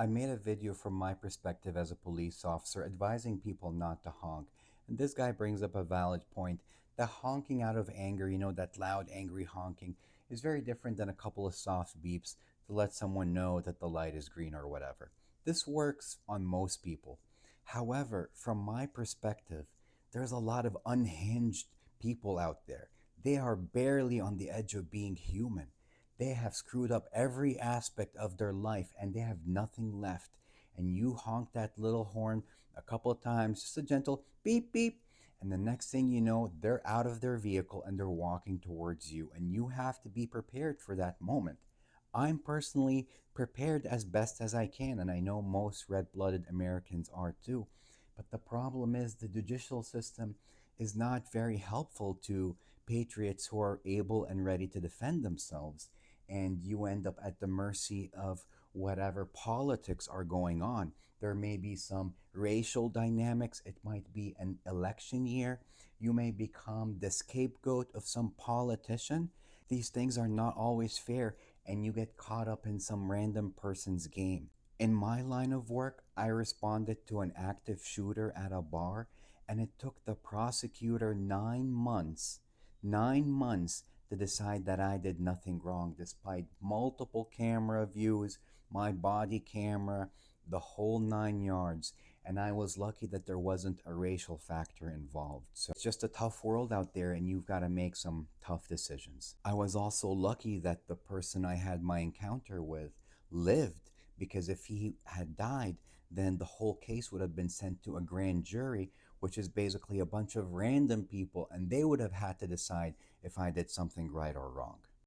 I made a video from my perspective as a police officer advising people not to honk. And this guy brings up a valid point. The honking out of anger, that loud, angry honking, is very different than a couple of soft beeps to let someone know that the light is green or whatever. This works on most people. However, from my perspective, there's a lot of unhinged people out there. They are barely on the edge of being human. They have screwed up every aspect of their life and they have nothing left. And you honk that little horn a couple of times, just a gentle beep beep. And the next thing you know, they're out of their vehicle and they're walking towards you. And you have to be prepared for that moment. I'm personally prepared as best as I can, and I know most red blooded Americans are too. But the problem is the judicial system is not very helpful to patriots who are able and ready to defend themselves. And you end up at the mercy of whatever politics are going on. There may be some racial dynamics, it might be an election year. You may become the scapegoat of some politician. These things are not always fair, and you get caught up in some random person's game. In my line of work, I responded to an active shooter at a bar, and it took the prosecutor 9 months to decide that I did nothing wrong, despite multiple camera views, my body camera, the whole 9 yards. And I was lucky that there wasn't a racial factor involved. So it's just a tough world out there, and you've got to make some tough decisions. I was also lucky that the person I had my encounter with lived, because if he had died, then the whole case would have been sent to a grand jury, which is basically a bunch of random people, and they would have had to decide if I did something right or wrong.